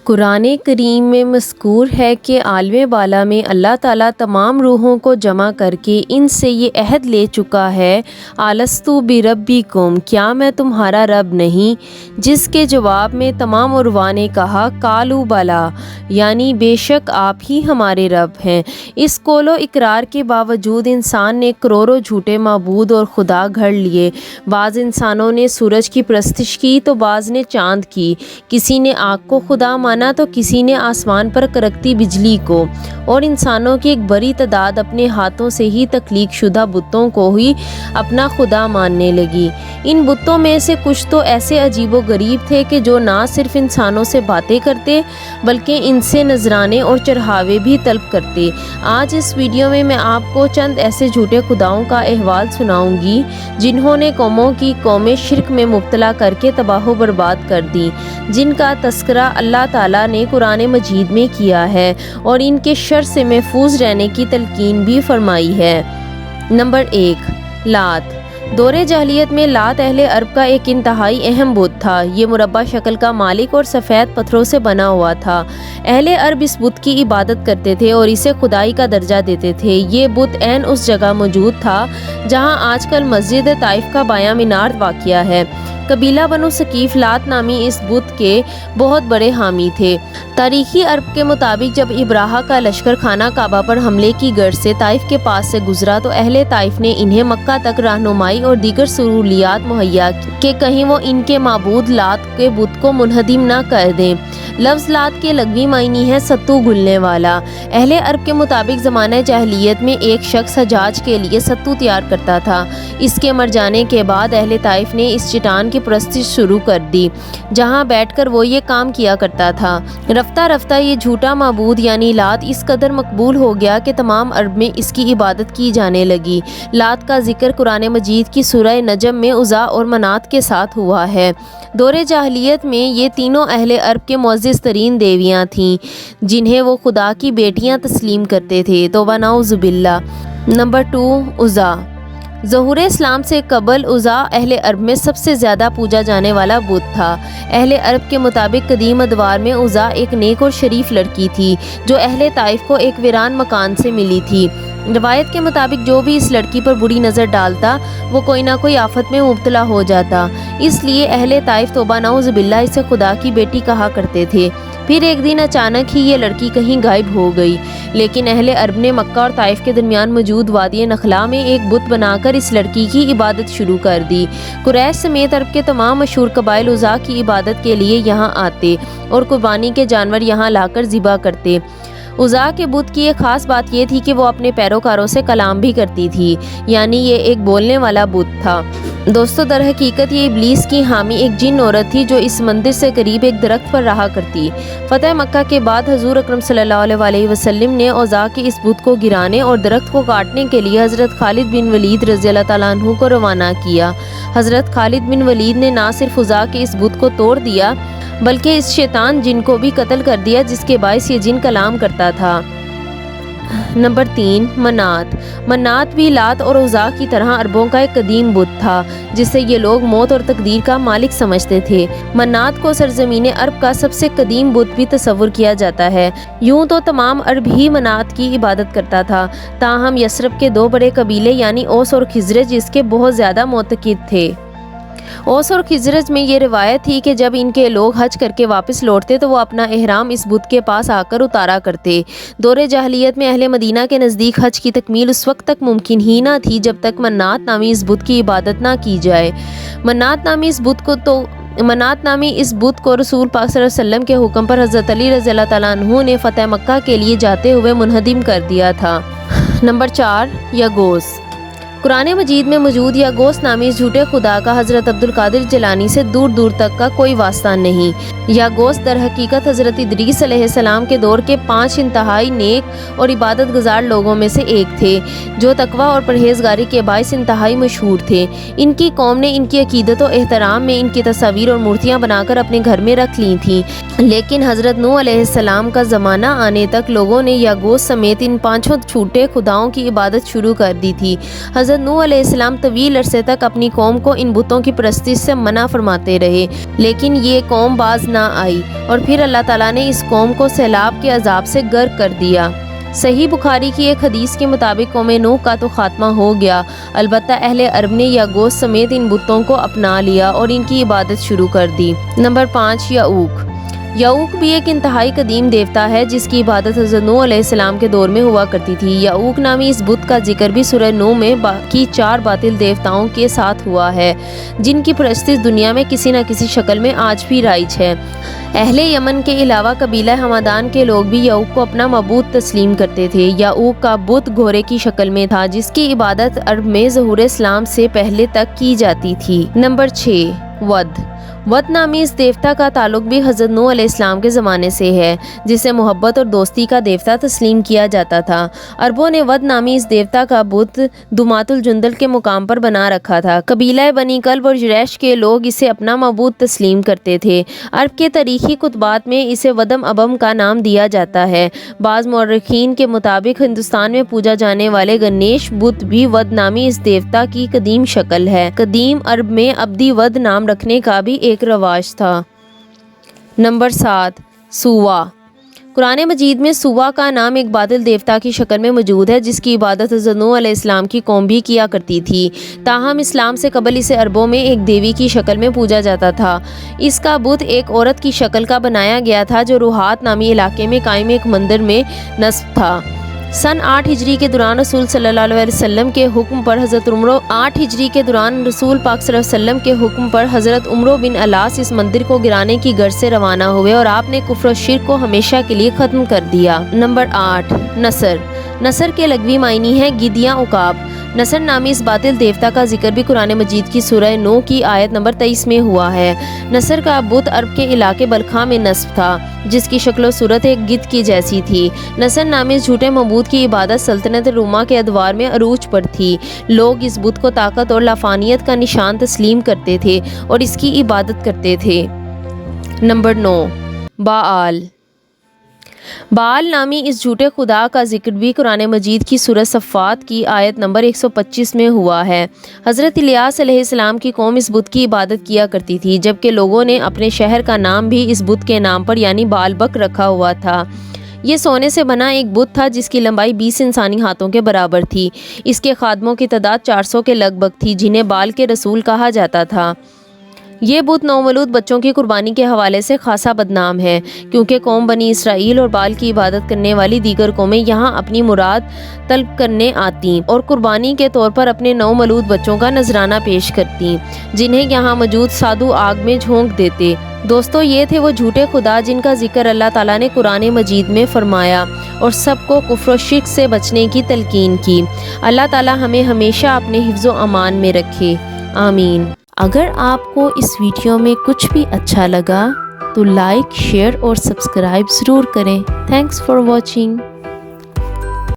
قرآن کریم میں مذکور ہے کہ عالم بالا میں اللہ تعالیٰ تمام روحوں کو جمع کر کے ان سے یہ عہد لے چکا ہے، الستو بربکم، کیا میں تمہارا رب نہیں؟ جس کے جواب میں تمام عرواء نے کہا قالوا بلا، یعنی بے شک آپ ہی ہمارے رب ہیں۔ اس قول و اقرار کے باوجود انسان نے کروڑوں جھوٹے معبود اور خدا گھڑ لیے۔ بعض انسانوں نے سورج کی پرستش کی تو بعض نے چاند کی، کسی نے آگ کو خدا مانا تو کسی نے آسمان پر کڑکتی بجلی کو، اور انسانوں کی ایک بڑی تعداد اپنے ہاتھوں سے ہی تخلیق شدہ بتوں کو ہی اپنا خدا ماننے لگی۔ ان بتوں میں سے کچھ تو ایسے عجیب و غریب تھے کہ جو نہ صرف انسانوں سے باتیں کرتے بلکہ ان سے نذرانے اور چڑھاوے بھی طلب کرتے۔ آج اس ویڈیو میں آپ کو چند ایسے جھوٹے خداؤں کا احوال سناؤں گی جنہوں نے قوموں کی قومیں شرک میں مبتلا کر کے تباہ و برباد کر دی، جن کا تذکرہ اللہ تعالیٰ نے قرآن مجید میں کیا ہے اور ان کے شر سے محفوظ رہنے کی تلقین بھی فرمائی ہے۔ نمبر 1، لات۔ دور جاہلیت میں لات اہل عرب کا ایک انتہائی اہم بت تھا۔ یہ مربع شکل کا مالک اور سفید پتھروں سے بنا ہوا تھا۔ اہل عرب اس بت کی عبادت کرتے تھے اور اسے خدائی کا درجہ دیتے تھے۔ یہ بت عین اس جگہ موجود تھا جہاں آج کل مسجد طائف کا بایاں مینار واقع ہے۔ قبیلہ بنو ثقیف لات نامی اس بت کے بہت بڑے حامی تھے۔ تاریخی عرب کے مطابق جب ابراہہ کا لشکر خانہ کعبہ پر حملے کی غرض سے طائف کے پاس سے گزرا تو اہل طائف نے انہیں مکہ تک رہنمائی اور دیگر سہولیات مہیا کی کہ کہیں وہ ان کے معبود لات کے بت کو منہدم نہ کر دیں۔ لفظ لات کے لغوی معنی ہے ستو گھلنے والا۔ اہل عرب کے مطابق زمانہ جاہلیت میں ایک شخص حجاج کے لیے ستو تیار کرتا تھا۔ اس کے مر جانے کے بعد اہل طائف نے اس چٹان کی پرستش شروع کر دی جہاں بیٹھ کر وہ یہ کام کیا کرتا تھا۔ رفتہ رفتہ یہ جھوٹا معبود یعنی لات اس قدر مقبول ہو گیا کہ تمام عرب میں اس کی عبادت کی جانے لگی۔ لات کا ذکر قرآن مجید کی سورہ نجم میں عزا اور منات کے ساتھ ہوا ہے۔ دور جاہلیت میں یہ تینوں اہل عرب کے معزز ترین دیویاں تھیں جنہیں وہ خدا کی بیٹیاں تسلیم کرتے تھے۔ توبہ نعوذ باللہ۔ نمبر 2، عزا۔ ظہور اسلام سے قبل عزا اہل عرب میں سب سے زیادہ پوجا جانے والا بت تھا۔ اہل عرب کے مطابق قدیم ادوار میں عزا ایک نیک اور شریف لڑکی تھی جو اہل طائف کو ایک ویران مکان سے ملی تھی۔ روایت کے مطابق جو بھی اس لڑکی پر بری نظر ڈالتا وہ کوئی نہ کوئی آفت میں مبتلا ہو جاتا، اس لیے اہل طائف توبہ نعوذ باللہ اسے خدا کی بیٹی کہا کرتے تھے۔ پھر ایک دن اچانک ہی یہ لڑکی کہیں غائب ہو گئی، لیکن اہل عرب نے مکہ اور طائف کے درمیان موجود وادی نخلا میں ایک بت بنا کر اس لڑکی کی عبادت شروع کر دی۔ قریش سمیت عرب کے تمام مشہور قبائل عزا کی عبادت کے لیے یہاں آتے اور قربانی کے جانور یہاں لا کر ذبح کرتے۔ عزا کے بت کی ایک خاص بات یہ تھی کہ وہ اپنے پیروکاروں سے کلام بھی کرتی تھی، یعنی یہ ایک بولنے والا بت تھا۔ دوستو، در حقیقت یہ ابلیس کی حامی ایک جن عورت تھی جو اس مندر سے قریب ایک درخت پر رہا کرتی۔ فتح مکہ کے بعد حضور اکرم صلی اللہ علیہ وسلم نے عزا کے اس بت کو گرانے اور درخت کو کاٹنے کے لیے حضرت خالد بن ولید رضی اللہ تعالیٰ عنہ کو روانہ کیا۔ حضرت خالد بن ولید نے نہ صرف عزا کے اس بت کو توڑ دیا بلکہ اس شیطان جن کو بھی قتل کر دیا جس کے باعث یہ جن کلام کرتا تھا۔ نمبر 3، منات۔ منات بھی لات اور عزا کی طرح عربوں کا ایک قدیم بت تھا جسے یہ لوگ موت اور تقدیر کا مالک سمجھتے تھے۔ منات کو سرزمین عرب کا سب سے قدیم بت بھی تصور کیا جاتا ہے۔ یوں تو تمام عرب ہی منات کی عبادت کرتا تھا، تاہم یثرب کے دو بڑے قبیلے یعنی اوس اور خزرج اس کے بہت زیادہ معتقد تھے۔ اوس اور خزرج میں یہ روایت تھی کہ جب ان کے لوگ حج کر کے واپس لوٹتے تو وہ اپنا احرام اس بت کے پاس آ کر اتارا کرتے۔ دور جاہلیت میں اہل مدینہ کے نزدیک حج کی تکمیل اس وقت تک ممکن ہی نہ تھی جب تک منات نامی اس بت کی عبادت نہ کی جائے۔ منات نامی اس بت کو رسول پاک صلی اللہ علیہ وسلم کے حکم پر حضرت علی رضی اللہ تعالیٰ عنہ نے فتح مکہ کے لیے جاتے ہوئے منہدم کر دیا تھا۔ نمبر 4، یغوث۔ قرآن مجید میں موجود یغوث نامی اس جھوٹے خدا کا حضرت عبدالقادر جیلانی سے دور دور تک کا کوئی واسطہ نہیں۔ یغوث در حقیقت حضرت ادریس علیہ السلام کے دور کے 5 انتہائی نیک اور عبادت گزار لوگوں میں سے ایک تھے جو تقویٰ اور پرہیزگاری کے باعث انتہائی مشہور تھے۔ ان کی قوم نے ان کی عقیدت و احترام میں ان کی تصاویر اور مورتیاں بنا کر اپنے گھر میں رکھ لی تھیں، لیکن حضرت نوح علیہ السلام کا زمانہ آنے تک لوگوں نے یغوث سمیت ان 5 جھوٹے خداؤں کی عبادت شروع کر دی تھی۔ حضرت حضرت نوح علیہ السلام طویل عرصے تک اپنی قوم کو ان بتوں کی پرستش سے منع فرماتے رہے، لیکن یہ قوم باز نہ آئی اور پھر اللہ تعالیٰ نے اس قوم کو سیلاب کے عذاب سے غرق کر دیا۔ صحیح بخاری کی ایک حدیث کے مطابق قوم نوح کا تو خاتمہ ہو گیا، البتہ اہل عرب نے یاغوث سمیت ان بتوں کو اپنا لیا اور ان کی عبادت شروع کر دی۔ نمبر 5، یعوق۔ یعوق بھی ایک انتہائی قدیم دیوتا ہے جس کی عبادت حضرت نوح علیہ السلام کے دور میں ہوا کرتی تھی۔ یعوق نامی اس بت کا ذکر بھی سورہ نوح میں باقی 4 باطل دیوتاؤں کے ساتھ ہوا ہے جن کی پرستش دنیا میں کسی نہ کسی شکل میں آج بھی رائج ہے۔ اہل یمن کے علاوہ قبیلہ حمدان کے لوگ بھی یعوق کو اپنا معبود تسلیم کرتے تھے۔ یعوق کا بت گھوڑے کی شکل میں تھا جس کی عبادت عرب میں ظہور اسلام سے پہلے تک کی جاتی تھی۔ Number 6، with. ود نامی اس دیوتا کا تعلق بھی حضرت نوح علیہ السلام کے زمانے سے ہے، جسے محبت اور دوستی کا دیوتا تسلیم کیا جاتا تھا۔ عربوں نے ود نامی اس دیوتا کا بت دمات الجندل کے مقام پر بنا رکھا تھا۔ قبیلہ بنی کلب اور جریش کے لوگ اسے اپنا معبود تسلیم کرتے تھے۔ عرب کے تاریخی کتبات میں اسے ودم ابم کا نام دیا جاتا ہے۔ بعض مورخین کے مطابق ہندوستان میں پوجا جانے والے گنیش بت بھی ود نامی اس دیوتا کی قدیم شکل ہے۔ قدیم عرب میں ابدی ود نام رکھنے کا بھی ایک رواج تھا۔ نمبر 7، سوا۔ قرآن مجید میں سوا کا نام ایک باطل دیوتا کی شکل میں موجود ہے جس کی عبادت حضرت نوح علیہ السلام کی قوم بھی کیا کرتی تھی، تاہم اسلام سے قبل اسے عربوں میں ایک دیوی کی شکل میں پوجا جاتا تھا۔ اس کا بت ایک عورت کی شکل کا بنایا گیا تھا جو روحات نامی علاقے میں قائم ایک مندر میں نصب تھا۔ سن 8 ہجری کے دوران رسول صلی اللہ علیہ وسلم کے حکم پر حضرت عمرو بن الاس اس مندر کو گرانے کی غرض سے روانہ ہوئے اور آپ نے کفر و شرک کو ہمیشہ کے لیے ختم کر دیا۔ نمبر 8، نصر۔ نصر کے لغوی معنی ہے گدیاں عقاب۔ نصر نامی اس باطل دیوتا کا ذکر بھی قرآن مجید کی سورہ نوح کی آیت نمبر 23 میں ہوا ہے۔ نصر کا بت عرب کے علاقے بلخا میں نصب تھا جس کی شکل و صورت ایک گدھ کی جیسی تھی۔ نصر نامی اس جھوٹے معبود کی عبادت سلطنت روما کے ادوار میں عروج پر تھی۔ لوگ اس بت کو طاقت اور لافانیت کا نشان تسلیم کرتے تھے اور اس کی عبادت کرتے تھے۔ نمبر 9، بآل۔ بآل نامی اس جھوٹے خدا کا ذکر بھی قرآن مجید کی سورہ صفات کی آیت نمبر 125 میں ہوا ہے۔ حضرت الیاس علیہ السلام کی قوم اس بت کی عبادت کیا کرتی تھی جبکہ لوگوں نے اپنے شہر کا نام بھی اس بت کے نام پر یعنی بال بک رکھا ہوا تھا۔ یہ سونے سے بنا ایک بت تھا جس کی لمبائی 20 انسانی ہاتھوں کے برابر تھی۔ اس کے خادموں کی تعداد 400 کے لگ بھگ تھی جنہیں بال کے رسول کہا جاتا تھا۔ یہ بت نومولود بچوں کی قربانی کے حوالے سے خاصا بدنام ہے کیونکہ قوم بنی اسرائیل اور بال کی عبادت کرنے والی دیگر قومیں یہاں اپنی مراد طلب کرنے آتیں اور قربانی کے طور پر اپنے نومولود بچوں کا نذرانہ پیش کرتیں جنہیں یہاں موجود سادھو آگ میں جھونک دیتے۔ دوستو، یہ تھے وہ جھوٹے خدا جن کا ذکر اللہ تعالیٰ نے قرآن مجید میں فرمایا اور سب کو کفر و شرک سے بچنے کی تلقین کی۔ اللہ تعالیٰ ہمیں ہمیشہ اپنے حفظ و امان میں رکھے، آمین۔ اگر آپ کو اس ویڈیو میں کچھ بھی اچھا لگا تو لائک، شیئر اور سبسکرائب ضرور کریں۔ Thanks for watching.